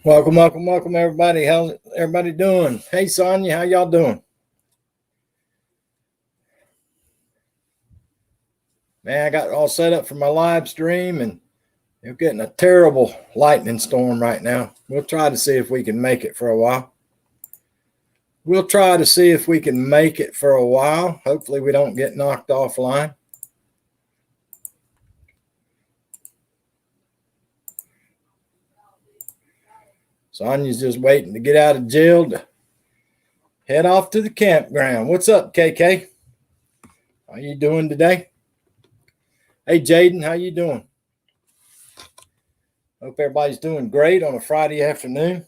Welcome, everybody. How's everybody doing? Hey, Sonia, how y'all doing? Man, I got all set up for my live stream, and you're getting a terrible lightning storm right now. We'll try to see if we can make it for a while. Hopefully, we don't get knocked offline. Sonia's just waiting to get out of jail to head off to the campground. What's up, KK? How you doing today? Hey, Jaden, how you doing? Hope everybody's doing great on a Friday afternoon.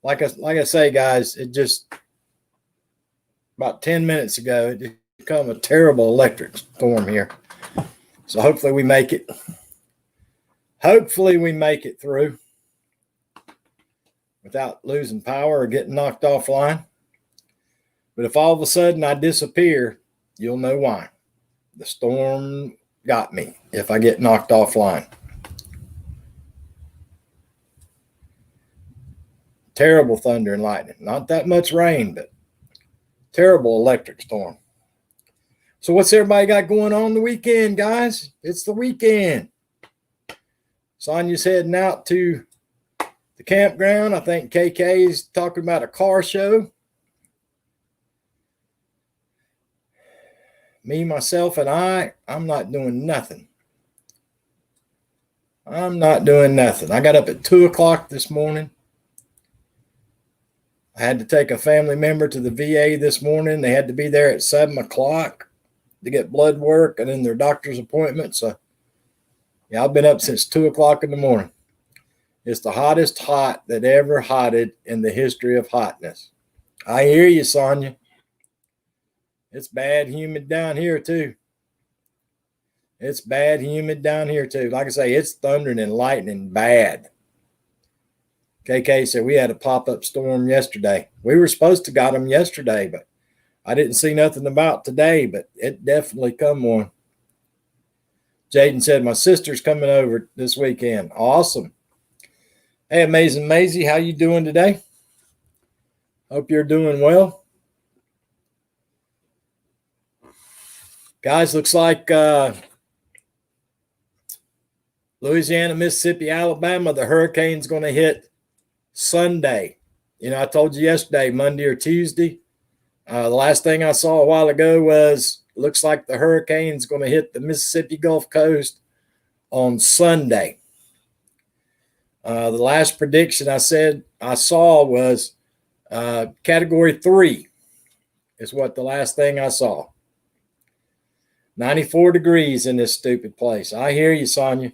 Like I say, guys, it just about 10 minutes ago, it become a terrible electric storm here. So hopefully we make it. Hopefully we make it through without losing power or getting knocked offline. But if all of a sudden I disappear, you'll know why. The storm got me if I get knocked offline. Terrible thunder and lightning. Not that much rain, but terrible electric storm. So what's everybody got going on the weekend, guys? It's the weekend. Sonia's heading out to the campground. I think KK is talking about a car show. Me, myself, and I'm not doing nothing. I got up at 2 o'clock this morning. I had to take a family member to the VA this morning. They had to be there at 7 o'clock to get blood work and then their doctor's appointment. So, yeah, I've been up since 2 o'clock in the morning. It's the hottest hot that ever hotted in the history of hotness. I hear you, Sonia. It's bad humid down here, too. Like I say, it's thundering and lightning bad. KK said we had a pop-up storm yesterday. We were supposed to got them yesterday, but I didn't see nothing about today, but it definitely come one. Jaden said my sister's coming over this weekend. Awesome. Hey, Amazing Maisie, how you doing today? Hope you're doing well. Guys, looks like Louisiana, Mississippi, Alabama, the hurricane's going to hit Sunday. You know, I told you yesterday, Monday or Tuesday. The last thing I saw a while ago was looks like the hurricane's going to hit the Mississippi Gulf Coast on Sunday. The last prediction I saw was Category 3 is what the last thing I saw. 94 degrees in this stupid place. I hear you, Sonia.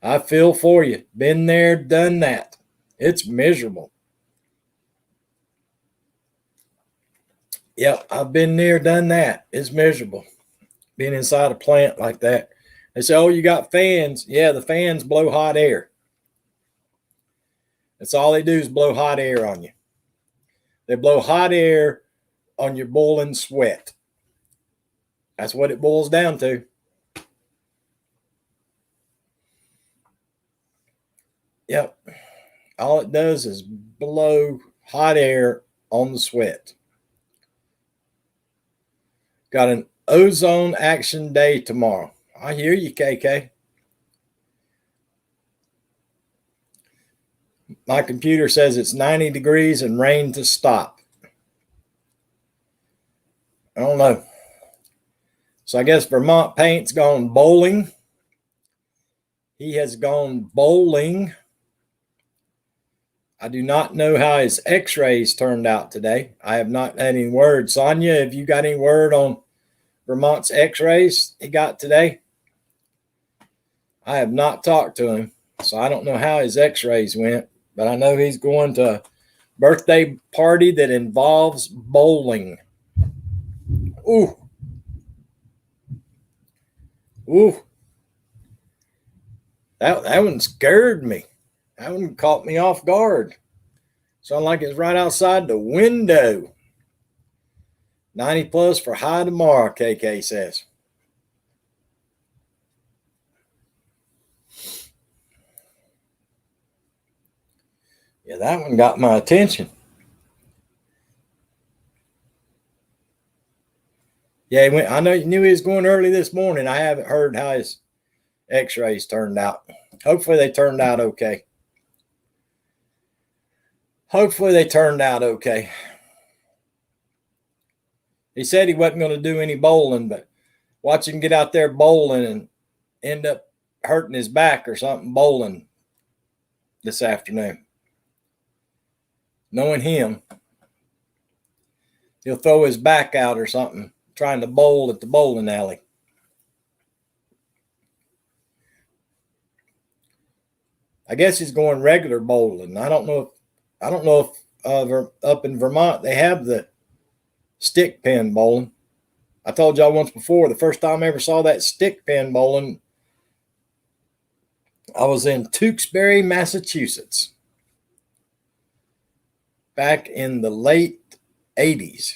I feel for you. Been there, done that. It's miserable. Yep, I've been there, done that. It's miserable. Being inside a plant like that. They say, oh, you got fans. Yeah, the fans blow hot air. That's all they do is blow hot air on you. They blow hot air on your boiling sweat. That's what it boils down to. Yep. All it does is blow hot air on the sweat. Got an ozone action day tomorrow. I hear you, KK. My computer says it's 90 degrees and rain to stop. I don't know. So I guess Vermont Paint's gone bowling. He has gone bowling. I do not know how his x-rays turned out today. I have not had any word. Sonia, have you got any word on Vermont's x-rays he got today? I have not talked to him, so I don't know how his x-rays went, but I know he's going to a birthday party that involves bowling. Ooh. That one scared me. That one caught me off guard. Sounded like it's right outside the window. 90 plus for high tomorrow, KK says. Yeah, that one got my attention. Yeah, I know you knew he was going early this morning. I haven't heard how his x-rays turned out. Hopefully they turned out okay. Hopefully they turned out okay. He said he wasn't going to do any bowling, but watch him get out there bowling and end up hurting his back or something bowling this afternoon. Knowing him, he'll throw his back out or something trying to bowl at the bowling alley. I guess he's going regular bowling. I don't know if up in Vermont they have the stick pin bowling. I told y'all once before, the first time I ever saw that stick pin bowling, I was in Tewksbury, Massachusetts, back in the late 80s.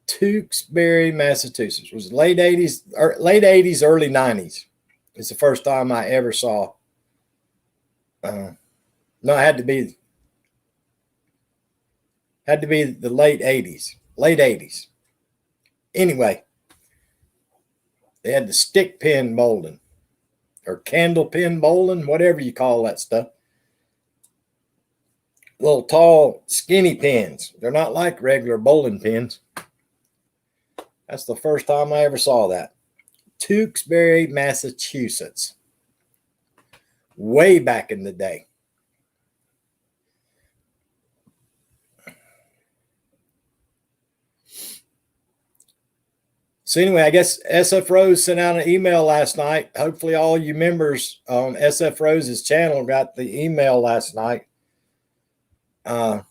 Tewksbury, Massachusetts. It was late 80s, early 90s. It's the first time I ever saw. No, it had to be the late 80s. Anyway, they had the stick pin bowling or candle pin bowling, whatever you call that stuff. Little tall, skinny pins. They're not like regular bowling pins. That's the first time I ever saw that. Tewksbury, Massachusetts. Way back in the day. So anyway, I guess SF Rose sent out an email last night. Hopefully all you members on SF Rose's channel got the email last night. They're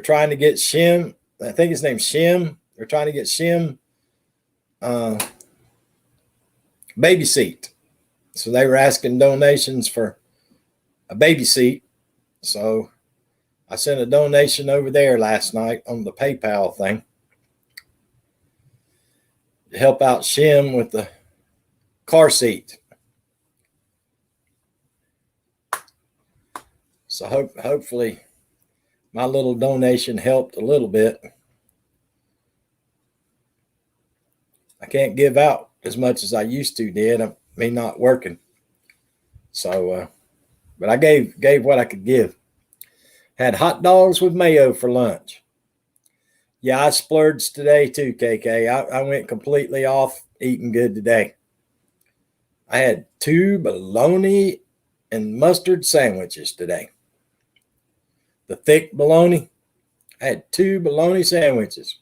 trying to get Shim. I think his name's Shim. They're trying to get Shim baby seat. So they were asking donations for a baby seat. So I sent a donation over there last night on the PayPal thing to help out Shim with the car seat. So hopefully my little donation helped a little bit. I can't give out as much as I used to did. Me not working. So, but I gave what I could give. Had hot dogs with mayo for lunch. Yeah, I splurged today too, KK. I went completely off eating good today. I had 2 bologna and mustard sandwiches today. The thick bologna. I had 2 bologna sandwiches.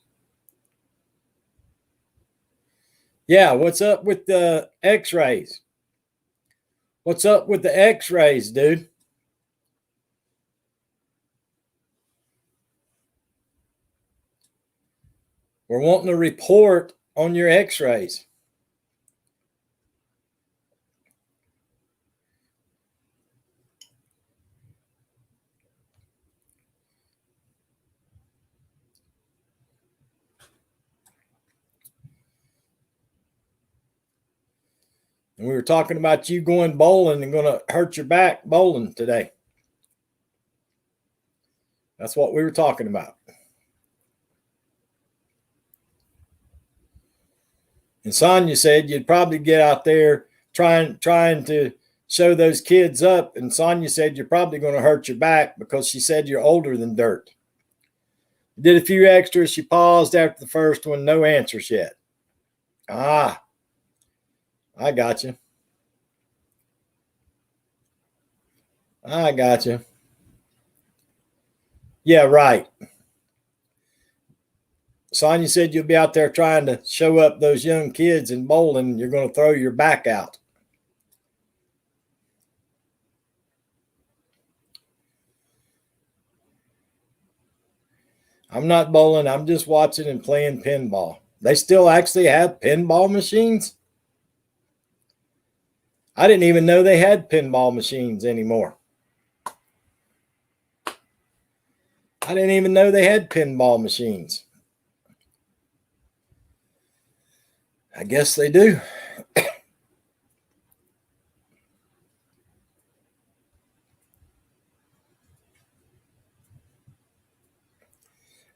Yeah, what's up with the x-rays? What's up with the x-rays, dude? We're wanting a report on your x-rays. And we were talking about you going bowling and going to hurt your back bowling today. That's what we were talking about. And Sonia said you'd probably get out there trying to show those kids up. And Sonia said you're probably going to hurt your back because she said you're older than dirt. Did a few extras. She paused after the first one. No answers yet. I got you. I got you. Yeah, right. Sonia said you'll be out there trying to show up those young kids in bowling. You're going to throw your back out. I'm not bowling. I'm just watching and playing pinball. They still actually have pinball machines? I didn't even know they had pinball machines anymore. I didn't even know they had pinball machines. I guess they do.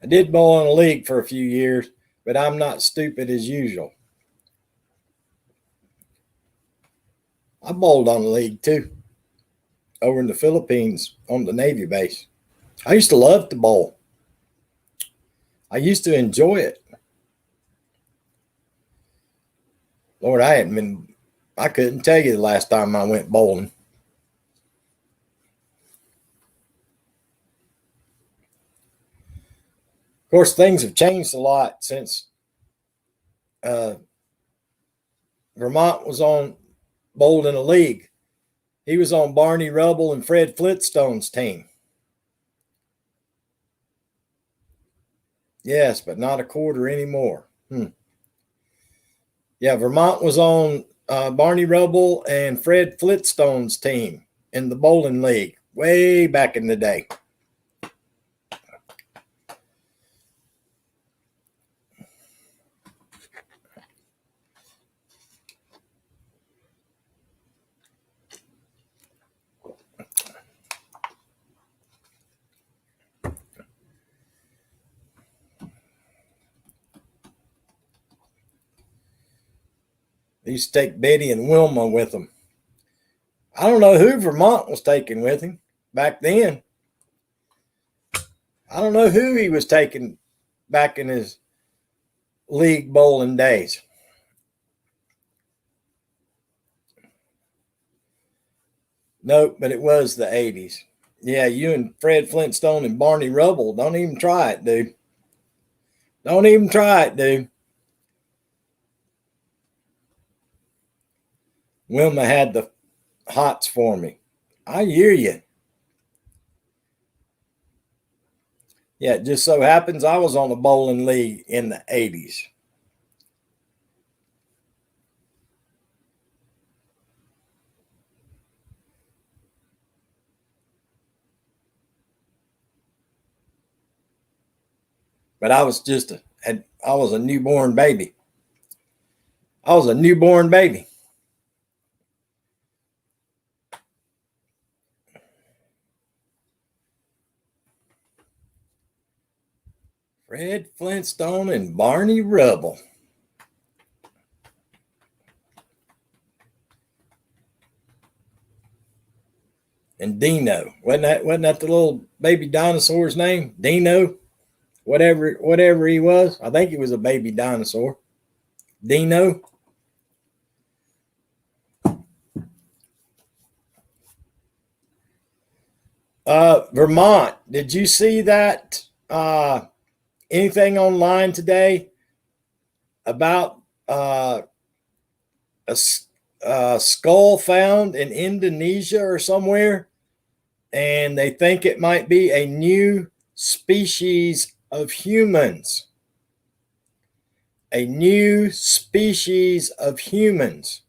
I did bowl in a league for a few years, but I'm not stupid as usual. I bowled on a league too, over in the Philippines on the Navy base. I used to love to bowl. I used to enjoy it. Lord, I couldn't tell you the last time I went bowling. Of course, things have changed a lot since Vermont was on bowled in a league. He was on Barney Rubble and Fred Flintstone's team. Yes, but not a quarter anymore. Yeah, Vermont was on Barney Rubble and Fred Flintstone's team in the bowling league way back in the day. They used to take Betty and Wilma with them. I don't know who Vermont was taking with him back then. I don't know who he was taking back in his league bowling days. Nope, but it was the 80s. Yeah, you and Fred Flintstone and Barney Rubble, don't even try it, dude. Don't even try it, dude. Wilma had the hots for me. I hear you. Yeah, it just so happens I was on a bowling league in the 80s. But I was a newborn baby. I was a newborn baby. Fred Flintstone and Barney Rubble. And Dino. Wasn't that the little baby dinosaur's name? Dino? Whatever he was. I think he was a baby dinosaur. Dino. Vermont. Did you see that? Anything online today about a skull found in Indonesia or somewhere, and they think it might be a new species of humans. A new species of humans.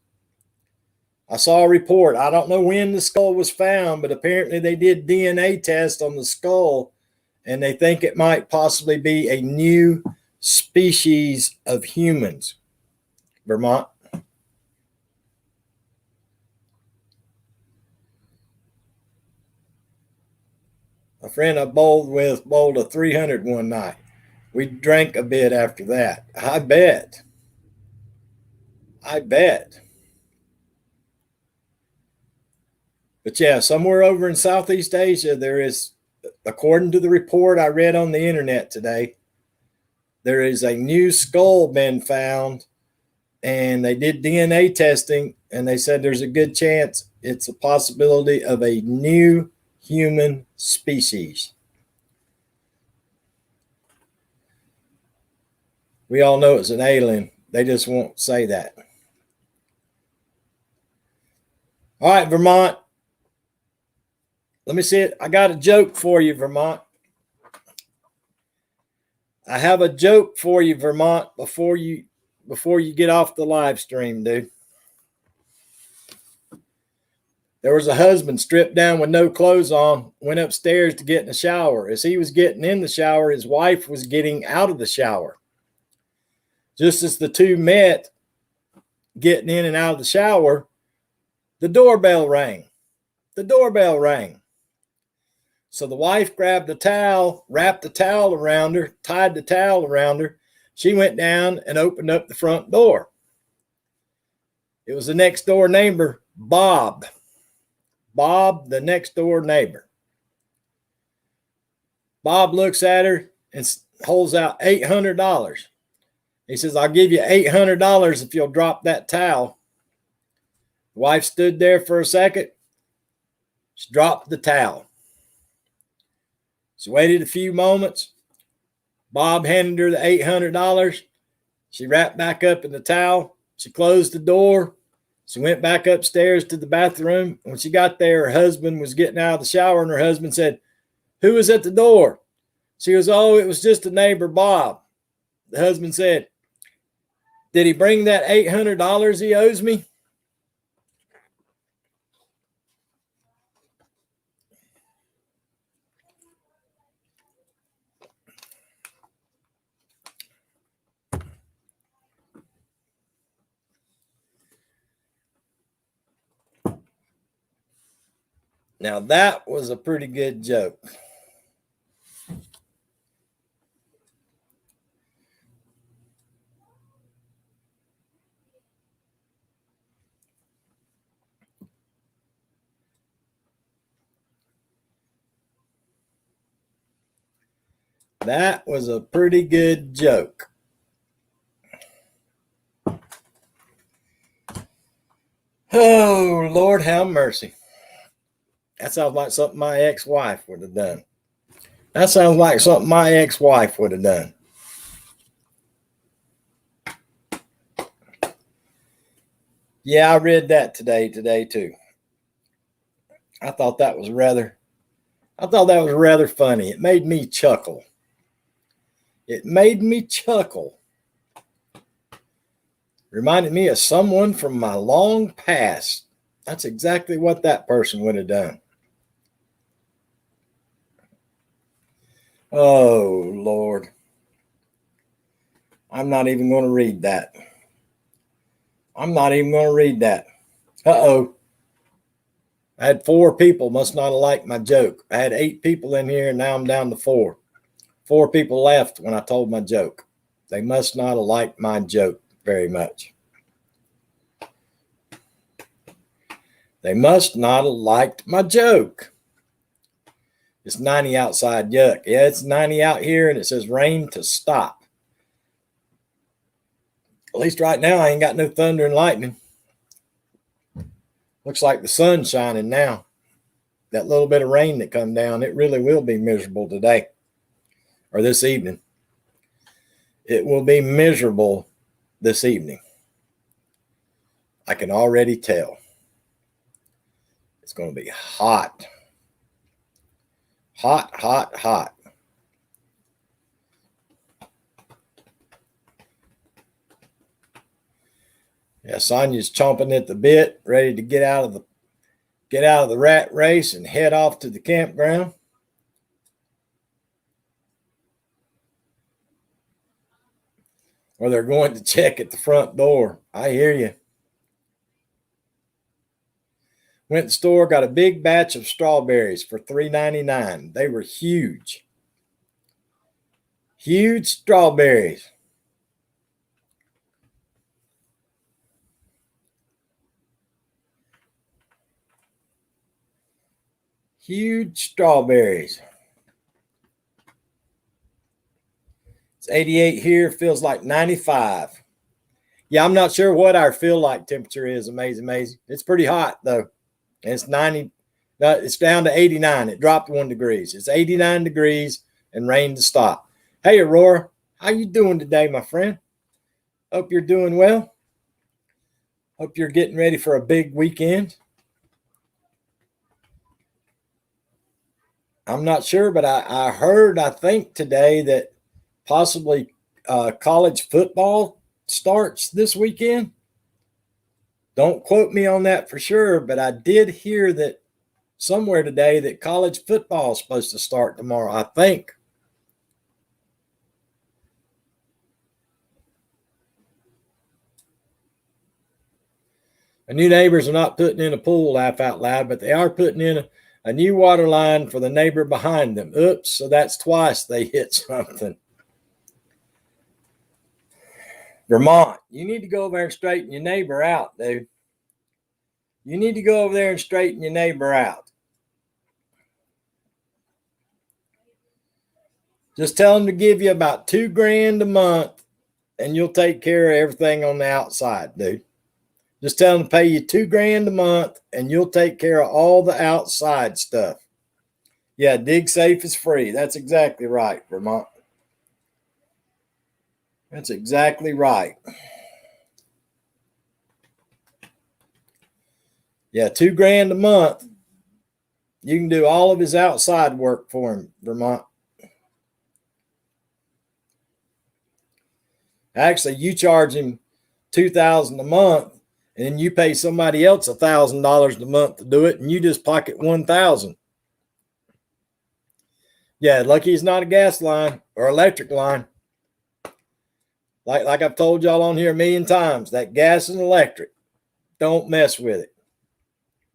I saw a report. I don't know when the skull was found, but apparently they did DNA tests on the skull, and they think it might possibly be a new species of humans. Vermont. A friend I bowled with bowled a 300 one night. We drank a bit after that. I bet. But yeah, somewhere over in Southeast Asia, there is, according to the report I read on the internet today, there is a new skull been found, and they did DNA testing, and they said there's a good chance it's a possibility of a new human species. We all know it's an alien. They just won't say that. All right, Vermont. Let me see it. I got a joke for you, Vermont. I have a joke for you, Vermont, before you get off the live stream, dude. There was a husband stripped down with no clothes on, went upstairs to get in the shower. As he was getting in the shower, his wife was getting out of the shower. Just as the two met, getting in and out of the shower, the doorbell rang. The doorbell rang. So the wife grabbed the towel, wrapped the towel around her, tied the towel around her. She went down and opened up the front door. It was the next door neighbor, Bob. Bob, the next door neighbor. Bob looks at her and holds out $800. He says, I'll give you $800 if you'll drop that towel. The wife stood there for a second. She dropped the towel. She waited a few moments. Bob handed her the $800. She wrapped back up in the towel. She closed the door. She went back upstairs to the bathroom. When she got there, her husband was getting out of the shower, and her husband said, who was at the door? She goes, oh, it was just a neighbor, Bob. The husband said, did he bring that $800 he owes me? Now that was a pretty good joke. That was a pretty good joke. Oh, Lord, have mercy. That sounds like something my ex-wife would have done. That sounds like something my ex-wife would have done. Yeah, I read that today too. I thought that was rather funny. It made me chuckle. Reminded me of someone from my long past. That's exactly what that person would have done. Oh, Lord. I'm not even going to read that. Uh-oh. I had 4 people must not have liked my joke. I had 8 people in here, and now I'm down to 4. 4 people left when I told my joke. They must not have liked my joke very much. They must not have liked my joke. It's 90 outside. Yuck. Yeah, it's 90 out here, and it says rain to stop. At least right now, I ain't got no thunder and lightning. Looks like the sun's shining now. That little bit of rain that come down, it really will be miserable today or this evening. It will be miserable this evening. I can already tell. It's going to be hot. Hot, hot, hot. Yeah, Sonia's chomping at the bit, ready to get out of the rat race and head off to the campground. Or they're going to check at the front door. I hear you. Went to the store, got a big batch of strawberries for $3.99. They were huge. Huge strawberries. Huge strawberries. It's 88 here. Feels like 95. Yeah, I'm not sure what our feel like temperature is. Amazing. It's pretty hot, though. And it's 90. It's down to 89. It dropped 1 degree. It's 89 degrees and rain to stop. Hey, Aurora, how you doing today, my friend? Hope you're doing well. Hope you're getting ready for a big weekend. I'm not sure, but I heard, I think today that possibly college football starts this weekend. Don't quote me on that for sure, but I did hear that somewhere today that college football is supposed to start tomorrow, I think. My new neighbors are not putting in a pool, laugh out loud, but they are putting in a new water line for the neighbor behind them. Oops, so that's twice they hit something. Vermont, you need to go over there and straighten your neighbor out, dude. You need to go over there and straighten your neighbor out. Just tell them to give you about $2,000 a month and you'll take care of everything on the outside, dude. Just tell them to pay you $2,000 a month and you'll take care of all the outside stuff. Yeah, DigSafe is free. That's exactly right, Vermont. That's exactly right. Yeah, $2,000 a month. You can do all of his outside work for him, Vermont. Actually, you charge him $2,000 a month, and then you pay somebody else $1,000 a month to do it, and you just pocket $1,000. Yeah, lucky it's not a gas line or electric line. Like I've told y'all on here a million times, that gas and electric, don't mess with it.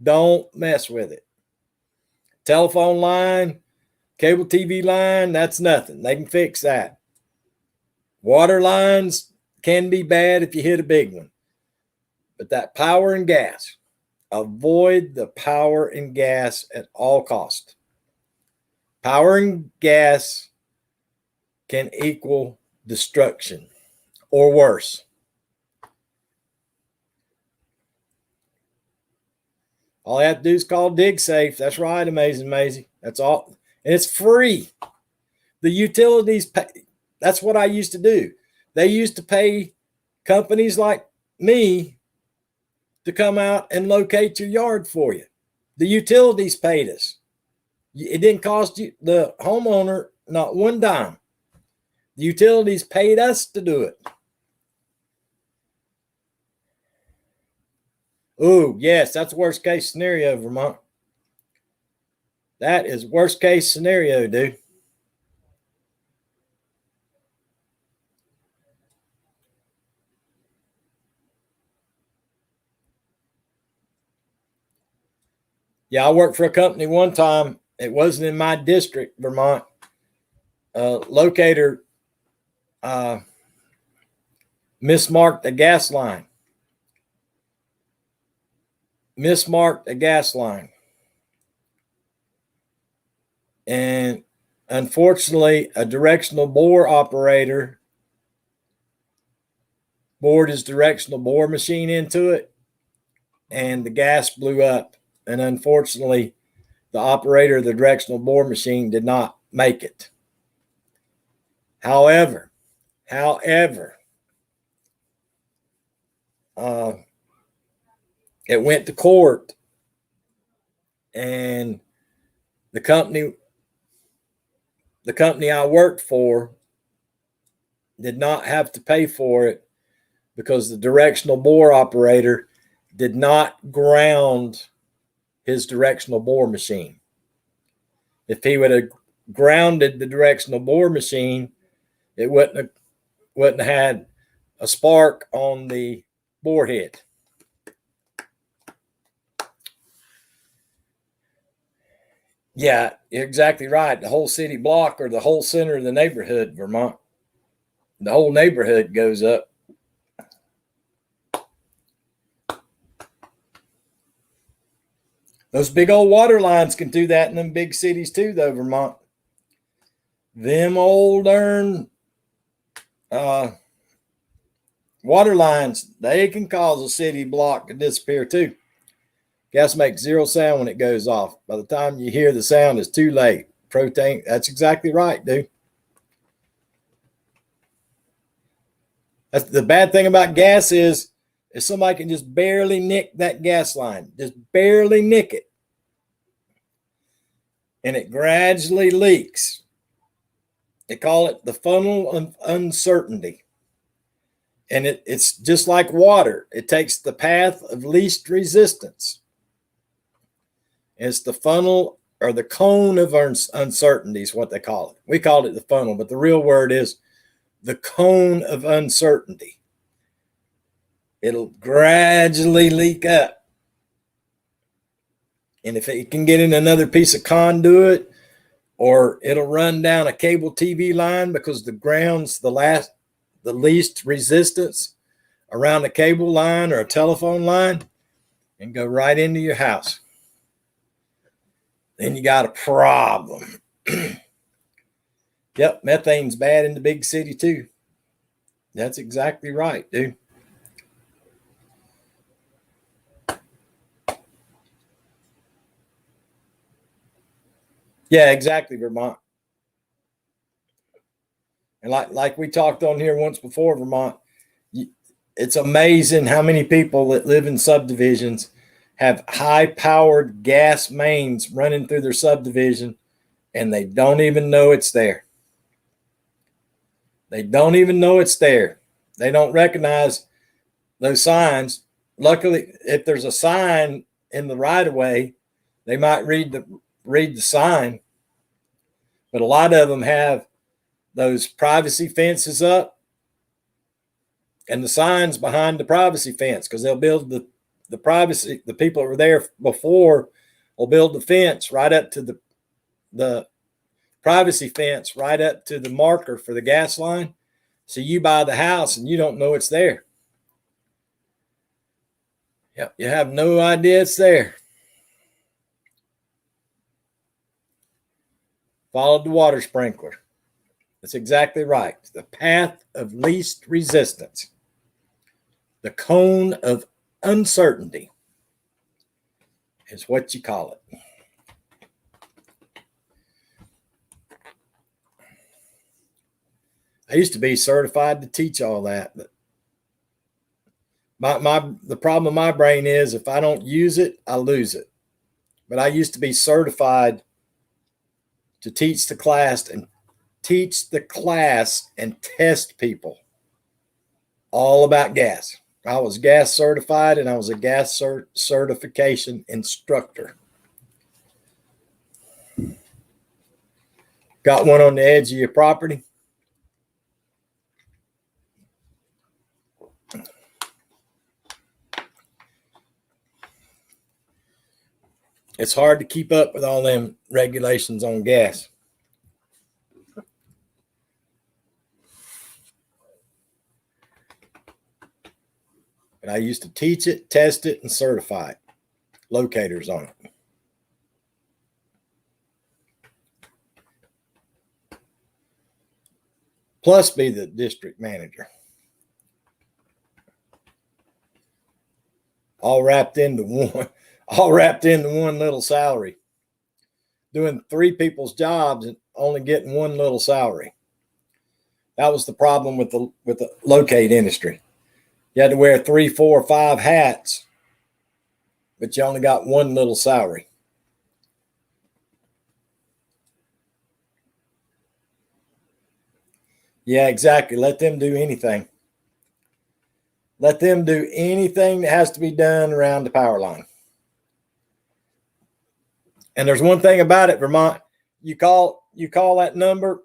Don't mess with it. Telephone line, cable TV line, that's nothing. They can fix that. Water lines can be bad if you hit a big one. But that power and gas, avoid the power and gas at all costs. Power and gas can equal destruction or worse. All I have to do is call DigSafe. That's right, Amazing Maisie. That's all. And it's free. The utilities pay. That's what I used to do. They used to pay companies like me to come out and locate your yard for you. The utilities paid us. It didn't cost you, the homeowner, not one dime. The utilities paid us to do it. Oh, yes, that's worst case scenario, Vermont. That is worst case scenario, dude. Yeah, I worked for a company one time. It wasn't in my district, Vermont. Locator mismarked a gas line. Mismarked a gas line. And unfortunately, a directional bore operator bored his directional bore machine into it, and the gas blew up. And unfortunately, the operator of the directional bore machine did not make it. However, it went to court, and the company I worked for did not have to pay for it because the directional bore operator did not ground his directional bore machine. If he would have grounded the directional bore machine, it wouldn't have had a spark on the bore head. Yeah, you're exactly right. The whole city block or the whole center of the neighborhood, Vermont, the whole neighborhood goes up. Those big old water lines can do that in them big cities too, though, Vermont. Them old water lines, they can cause a city block to disappear too. Gas makes zero sound when it goes off. By the time you hear the sound, it's too late. Protein, that's exactly right, dude. That's the bad thing about gas is somebody can just barely nick that gas line, just barely nick it, and it gradually leaks. They call it the funnel of uncertainty. And it's just like water. It takes the path of least resistance. It's the funnel or the cone of uncertainty is what they call it. We call it the funnel, but the real word is the cone of uncertainty. It'll gradually leak up. And if it can get in another piece of conduit, or it'll run down a cable TV line, because the ground's the least resistance around a cable line or a telephone line, and go right into your house. Then you got a problem. Yep, methane's bad in the big city too. That's exactly right, dude. Yeah, exactly, Vermont. And like we talked on here once before, Vermont, it's amazing how many people that live in subdivisions have high-powered gas mains running through their subdivision, and they don't even know it's there. They don't even know it's there. They don't recognize those signs. Luckily, if there's a sign in the right of way, they might read the sign. But a lot of them have those privacy fences up and the signs behind the privacy fence, because they'll build the privacy. The people that were there before will build the fence right up to the privacy fence right up to the marker for the gas line. So you buy the house and you don't know it's there. Yep, you have no idea it's there. Followed the water sprinkler. That's exactly right. The path of least resistance. The cone of uncertainty is what you call it. I used to be certified to teach all that, but the problem in my brain is if I don't use it, I lose it. But I used to be certified to teach the class and test people all about gas. I was gas certified, and I was a gas certification instructor. Got one on the edge of your property? It's hard to keep up with all them regulations on gas. But I used to teach it, test it, and certify it. Locators on it. Plus be the district manager. All wrapped into one little salary. Doing 3 people's jobs and only getting one little salary. That was the problem with the locate industry. You had to wear 3, 4, 5 hats, but you only got one little salary. Yeah, exactly. Let them do anything. Let them do anything that has to be done around the power line. And there's one thing about it, Vermont. You call that number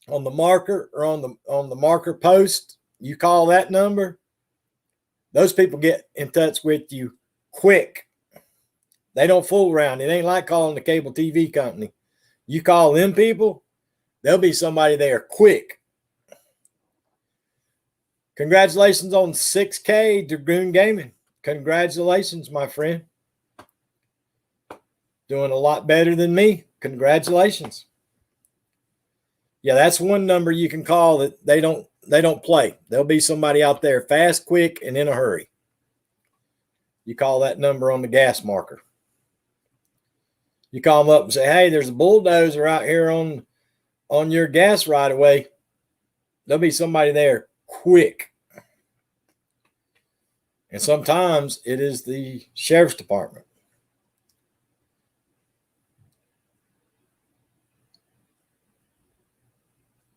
on the marker or on the marker post. You call that number. Those people get in touch with you quick. They don't fool around. It ain't like calling the cable TV company. You call them people, there'll be somebody there quick. Congratulations on 6K, Dragoon Gaming. Congratulations, my friend. Doing a lot better than me. Congratulations. Yeah, that's one number you can call that they don't play. There'll be somebody out there fast, quick, and in a hurry. You call that number on the gas marker. You call them up and say, hey, there's a bulldozer out here on your gas right away. There'll be somebody there quick. And sometimes it is the sheriff's department.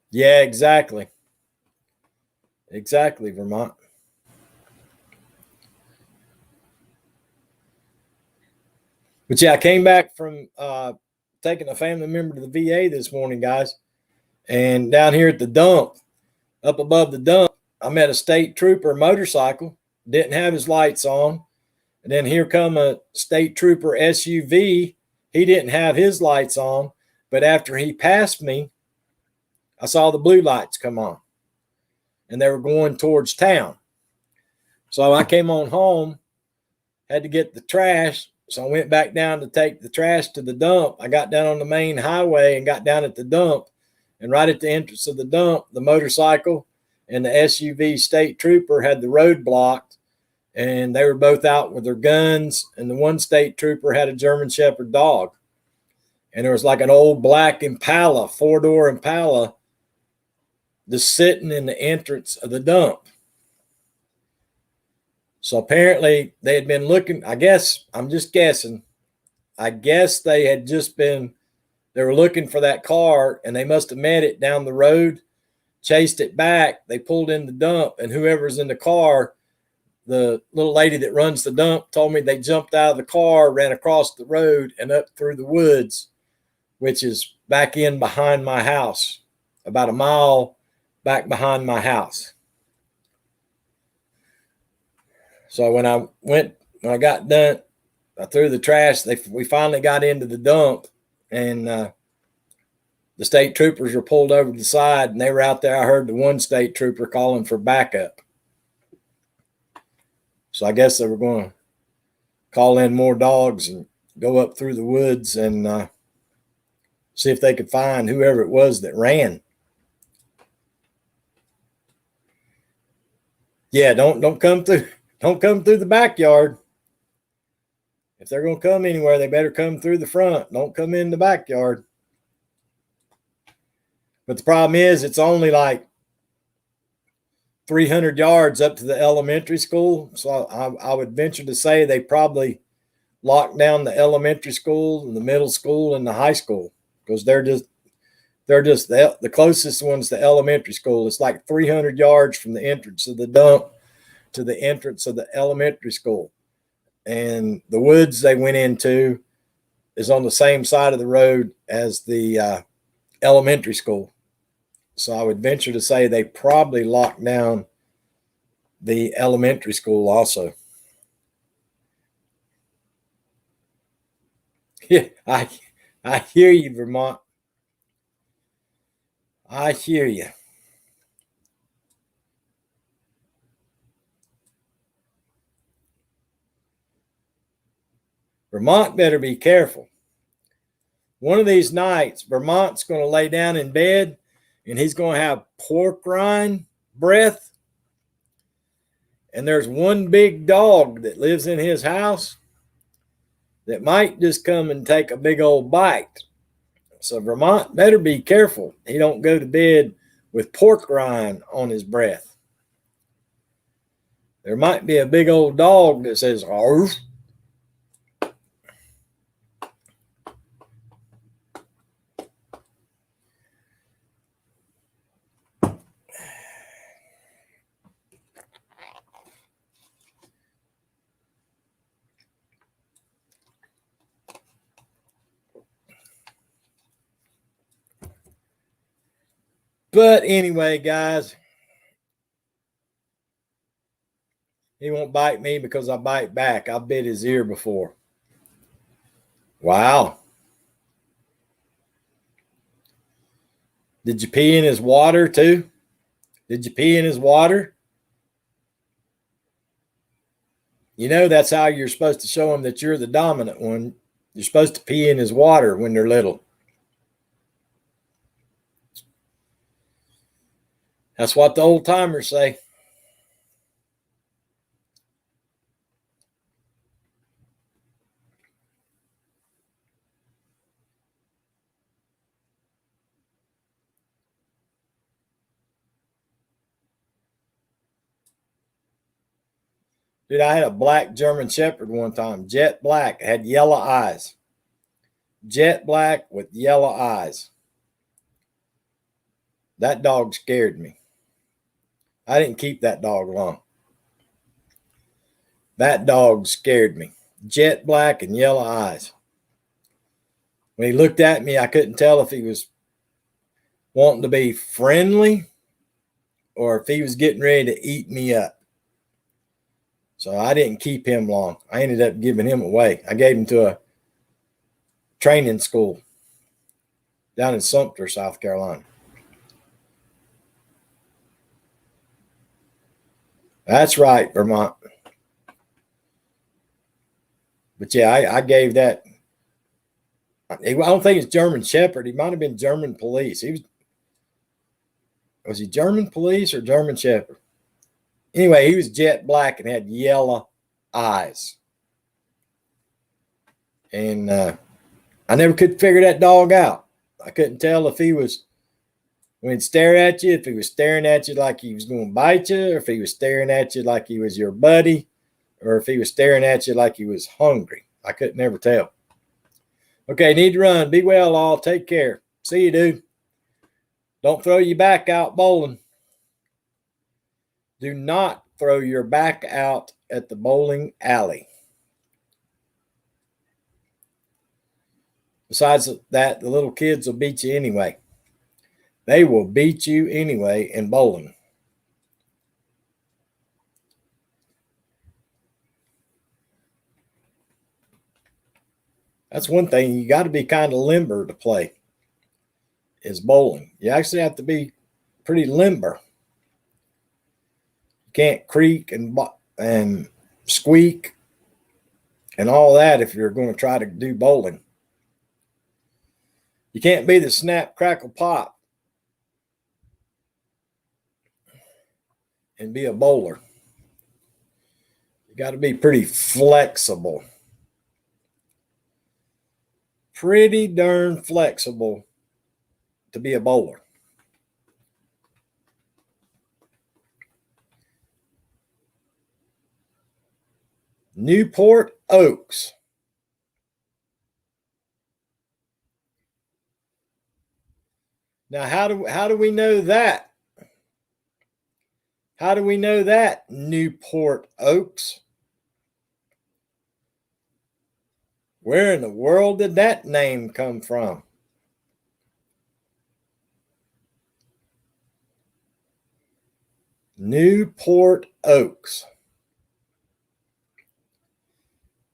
Yeah, exactly. Exactly, Vermont. But yeah, I came back from taking a family member to the VA this morning, guys. And down here at the dump, up above the dump, I met a state trooper motorcycle, didn't have his lights on. And then here come a state trooper SUV. He didn't have his lights on, but after he passed me, I saw the blue lights come on, and they were going towards town. So I came on home, had to get the trash. So I went back down to take the trash to the dump. I got down on the main highway and got down at the dump. And right at the entrance of the dump, the motorcycle and the SUV state trooper had the road blocked. And they were both out with their guns. And the one state trooper had a German Shepherd dog. And there was like an old black Impala, 4-door Impala, just sitting in the entrance of the dump. So apparently they had been looking, I guess, I'm just guessing. I guess they were looking for that car, and they must have met it down the road, chased it back. They pulled in the dump, and whoever's in the car, the little lady that runs the dump told me they jumped out of the car, ran across the road and up through the woods, which is back in behind my house, about a mile back behind my house. So when I got done, I threw the trash. We finally got into the dump, and the state troopers were pulled over to the side, and they were out there. I heard the one state trooper calling for backup. So I guess they were going to call in more dogs and go up through the woods and see if they could find whoever it was that ran. Yeah, don't come through. Don't come through the backyard. If they're going to come anywhere, they better come through the front. Don't come in the backyard. But the problem is, it's only like 300 yards up to the elementary school. So I would venture to say they probably locked down the elementary school and the middle school and the high school, because they're just the closest ones to elementary school. It's like 300 yards from the entrance of the dump to the entrance of the elementary school. And the woods they went into is on the same side of the road as the elementary school. So I would venture to say they probably locked down the elementary school also. Yeah, I hear you, Vermont. I hear you. Vermont better be careful. One of these nights, Vermont's going to lay down in bed and he's going to have pork rind breath. And there's one big dog that lives in his house that might just come and take a big old bite. So Vermont better be careful he don't go to bed with pork rind on his breath. There might be a big old dog that says, "Arf." But anyway, guys, he won't bite me because I bite back. I bit his ear before. Wow. Did you pee in his water too? Did you pee in his water? You know, that's how you're supposed to show them that you're the dominant one. You're supposed to pee in his water when they're little. That's what the old timers say. Dude, I had a black German Shepherd one time, jet black, had yellow eyes. Jet black with yellow eyes. That dog scared me. I didn't keep that dog long. That dog scared me. Jet black and yellow eyes. When he looked at me, I couldn't tell if he was wanting to be friendly or if he was getting ready to eat me up. So I didn't keep him long. I ended up giving him away. I gave him to a training school down in Sumter, South Carolina. That's right, Vermont. But yeah, I gave that. I don't think it's German Shepherd. He might have been German police. Was he German police or German Shepherd? Anyway, he was jet black and had yellow eyes. And I never could figure that dog out. I couldn't tell if he was, when he'd stare at you, if he was staring at you like he was going to bite you, or if he was staring at you like he was your buddy, or if he was staring at you like he was hungry. I couldn't never tell. Okay, need to run. Be well, all. Take care. See you, dude. Don't throw your back out bowling. Do not throw your back out at the bowling alley. Besides that, the little kids will beat you anyway. They will beat you anyway in bowling. That's one thing. You got to be kind of limber to play is bowling. You actually have to be pretty limber. You can't creak and squeak and all that if you're going to try to do bowling. You can't be the snap, crackle, pop and be a bowler. You got to be pretty flexible. Pretty darn flexible to be a bowler. Newport Oaks. Now, how do we know that? How do we know that, Newport Oaks? Where in the world did that name come from? Newport Oaks.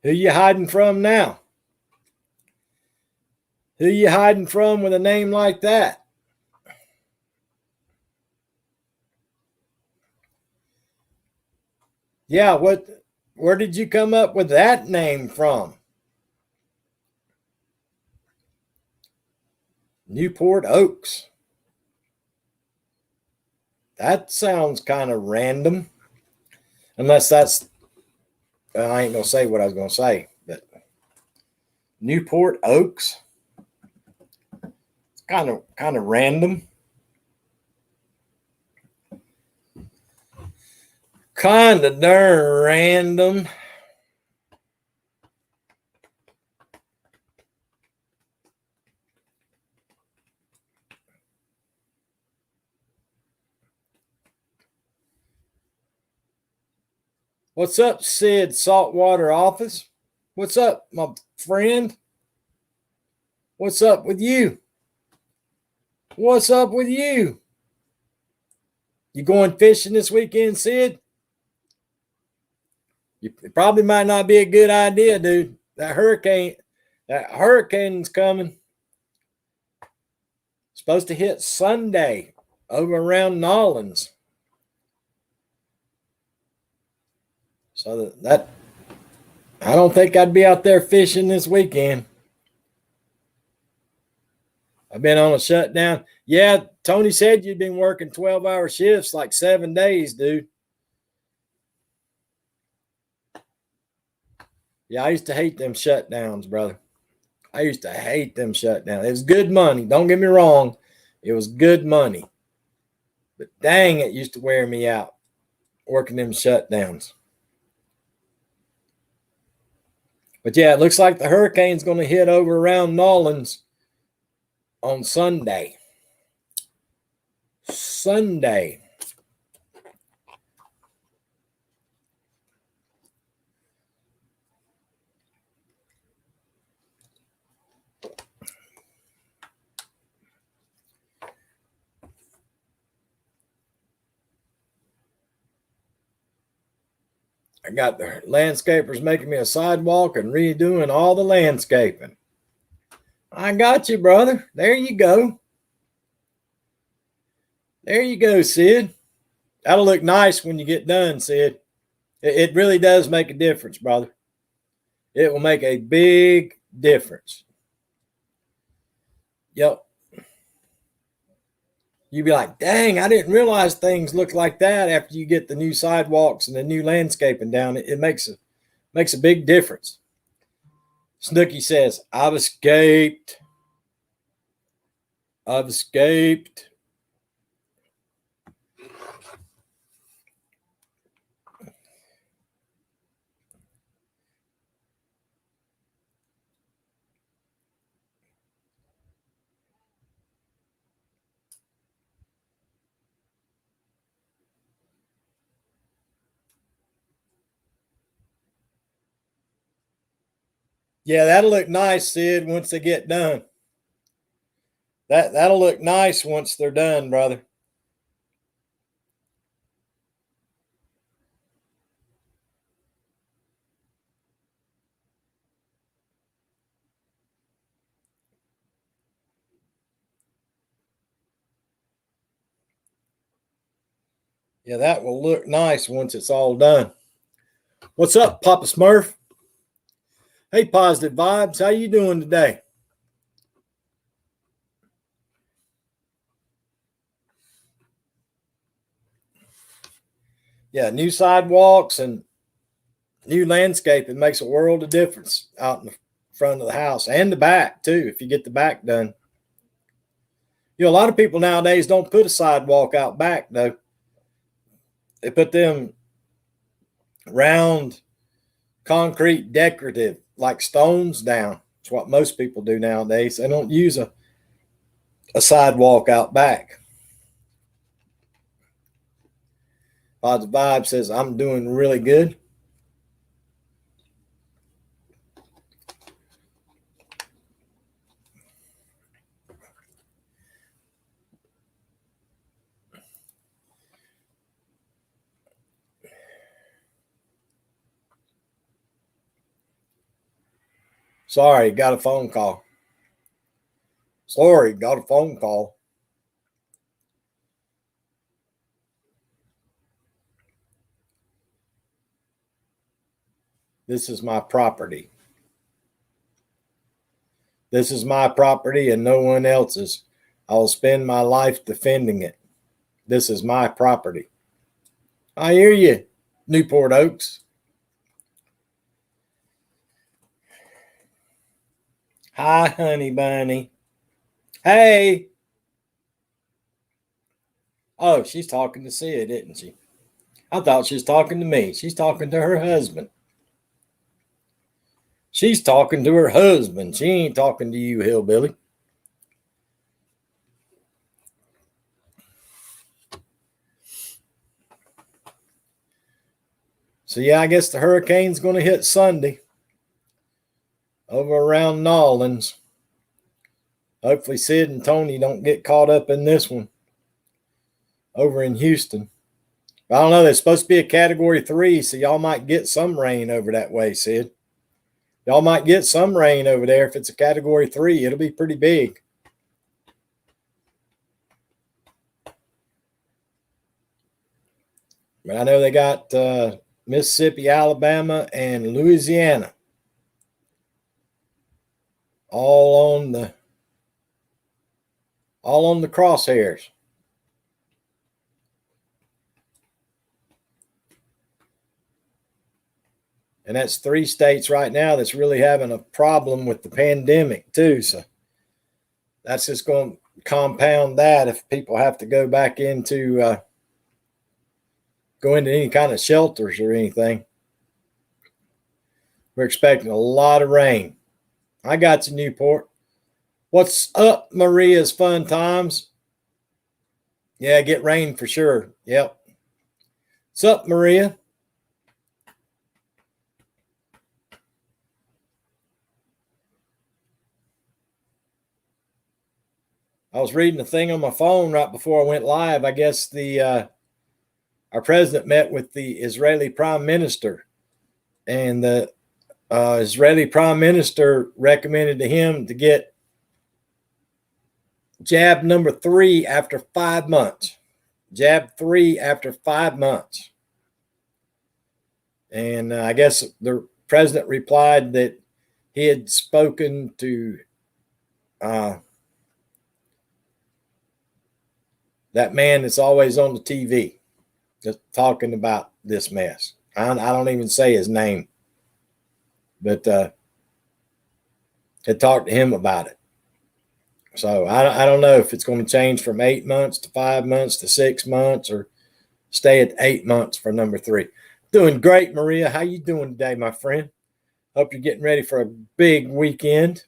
Who you hiding from now? Who you hiding from with a name like that? Yeah, where did you come up with that name from? Newport Oaks. That sounds kind of random. Unless that's, I ain't going to say what I was going to say, but Newport Oaks. It's kind of random. Kind of darn random. What's up, Sid Saltwater Office? What's up, my friend? What's up with you? What's up with you? You going fishing this weekend, Sid? It probably might not be a good idea, dude. That hurricane's coming. Supposed to hit Sunday over around Nolens. So that I don't think I'd be out there fishing this weekend. I've been on a shutdown. Yeah, Tony said you'd been working 12-hour shifts like 7 days, dude. Yeah, I used to hate them shutdowns, brother. I used to hate them shutdowns. It was good money. Don't get me wrong. It was good money. But dang, it used to wear me out working them shutdowns. But yeah, it looks like the hurricane's going to hit over around Nolens on Sunday. Sunday. I got the landscapers making me a sidewalk and redoing all the landscaping. I got you, brother. There you go. There you go, Sid. That'll look nice when you get done, Sid. It really does make a difference, brother. It will make a big difference. Yep. You'd be like, dang, I didn't realize things look like that after you get the new sidewalks and the new landscaping down. It makes a big difference. Snooky says, I've escaped. I've escaped. Yeah, that'll look nice, Sid, once they get done. That'll look nice once they're done, brother. Yeah, that will look nice once it's all done. What's up, Papa Smurf? Hey, Positive Vibes, how you doing today? Yeah, new sidewalks and new landscape. It makes a world of difference out in the front of the house and the back too, if you get the back done. You know, a lot of people nowadays don't put a sidewalk out back though. They put them round concrete decorative like stones down. It's what most people do nowadays. They don't use a sidewalk out back. Positive Vibe says, I'm doing really good. Sorry, got a phone call. Sorry, got a phone call. This is my property. This is my property and no one else's. I will spend my life defending it. This is my property. I hear you, Newport Oaks. Hi, honey bunny. Hey. Oh, she's talking to Sid, isn't she? I thought she was talking to me. She's talking to her husband. She's talking to her husband. She ain't talking to you, hillbilly. So, yeah, I guess the hurricane's going to hit Sunday over around Nolans. Hopefully, Sid and Tony don't get caught up in this one over in Houston. I don't know. There's supposed to be a Category 3, so y'all might get some rain over that way, Sid. Y'all might get some rain over there. If it's a Category 3, it'll be pretty big. But I know they got Mississippi, Alabama, and Louisiana all on the crosshairs. And that's 3 states right now that's really having a problem with the pandemic too. So that's just going to compound that if people have to go back into any kind of shelters or anything. We're expecting a lot of rain. I got you, Newport. What's up, Maria's Fun Times? Yeah, get rain for sure. Yep. What's up, Maria? I was reading a thing on my phone right before I went live. I guess our president met with the Israeli prime minister and the Israeli prime minister recommended to him to get jab number 3 after 5 months. Jab 3 after 5 months. And I guess the president replied that he had spoken to that man that's always on the TV just talking about this mess. I don't even say his name, but had talked to him about it. So I don't know if it's going to change from 8 months to 5 months to 6 months or stay at 8 months for number 3. Doing great, Maria. How you doing today, my friend? Hope you're getting ready for a big weekend.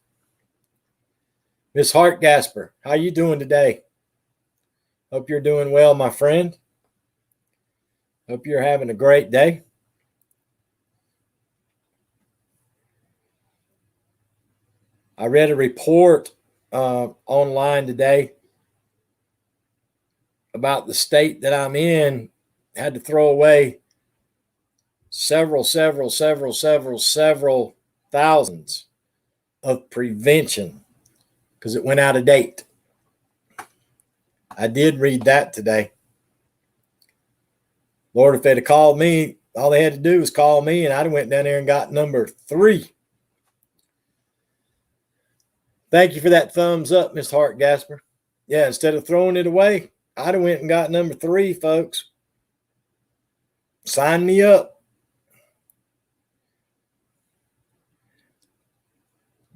Miss Hart Gasper, how you doing today? Hope you're doing well, my friend. Hope you're having a great day. I read a report online today about the state that I'm in. Had to throw away several thousands of prevention because it went out of date. I did read that today. Lord, if they'd have called me, all they had to do was call me, and I'd have went down there and got number 3. Thank you for that thumbs up, Miss Hart Gasper. Yeah, instead of throwing it away, I'd have went and got number 3, folks. Sign me up.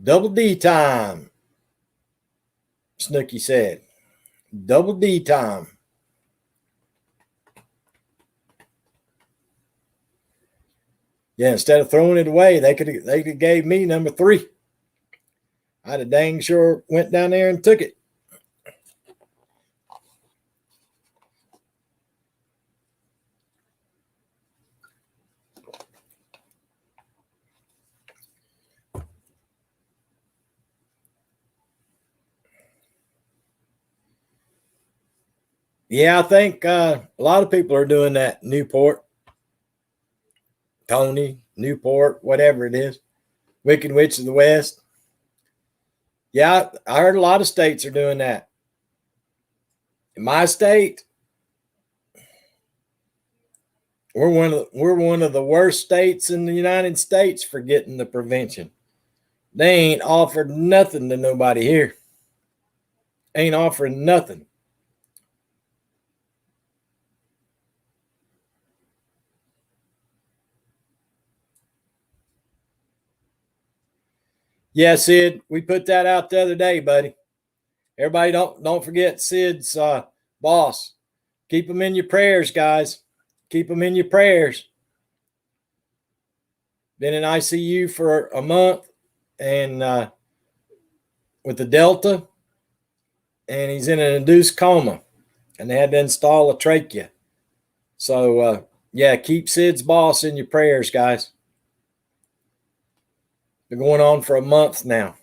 Double D time, Snooky said. Double D time. Yeah, instead of throwing it away, they could have gave me number 3. I'd have dang sure went down there and took it. Yeah, I think a lot of people are doing that. Newport, Tony, Newport, whatever it is. Wicked Witch of the West. Yeah, I heard a lot of states are doing that. In my state, we're one of the worst states in the United States for getting the prevention. They ain't offered nothing to nobody here. Ain't offering nothing. Yeah, Sid, we put that out the other day, buddy. Everybody don't forget Sid's boss. Keep them in your prayers, guys. Keep them in your prayers. Been in ICU for a month and with the Delta, and he's in an induced coma, and they had to install a trachea. So, yeah, keep Sid's boss in your prayers, guys. Been going on for a month now.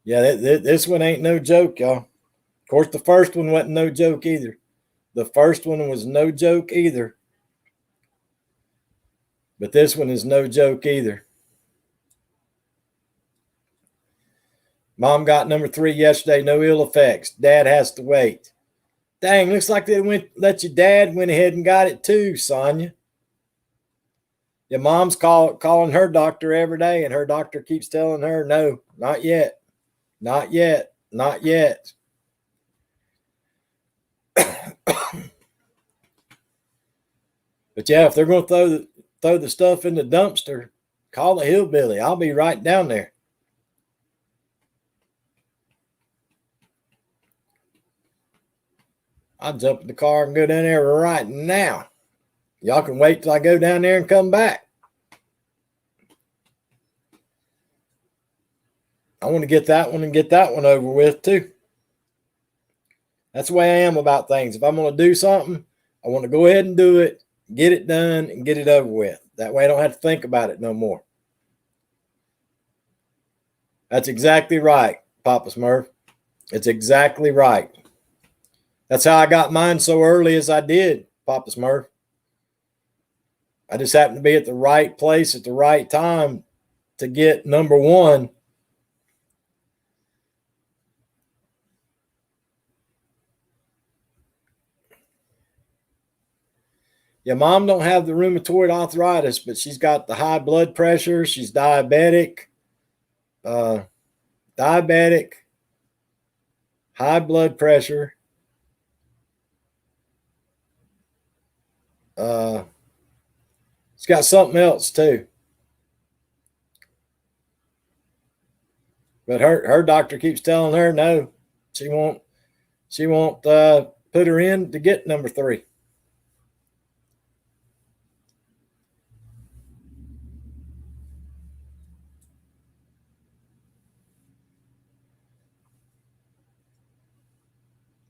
Yeah, this one ain't no joke, y'all. Of course, the first one wasn't no joke either. The first one was no joke either. But this one is no joke either. Mom got number 3 yesterday, no ill effects. Dad has to wait. Dang, looks like they let your dad went ahead and got it too, Sonia. Your mom's calling her doctor every day, and her doctor keeps telling her, no, not yet. Not yet. Not yet. But yeah, if they're going to throw the stuff in the dumpster, call the hillbilly. I'll be right down there. I'll jump in the car and go down there right now. Y'all can wait till I go down there and come back. I want to get that one and get that one over with too. That's the way I am about things. If I'm going to do something, I want to go ahead and do it, get it done, and get it over with. That way I don't have to think about it no more. That's exactly right, Papa Smurf. It's exactly right. That's how I got mine so early as I did, Papa Smurf. I just happened to be at the right place at the right time to get number one. Yeah, Mom don't have the rheumatoid arthritis, but she's got the high blood pressure. She's diabetic, uh, high blood pressure. She's got something else too. But her doctor keeps telling her no, she won't put her in to get number 3.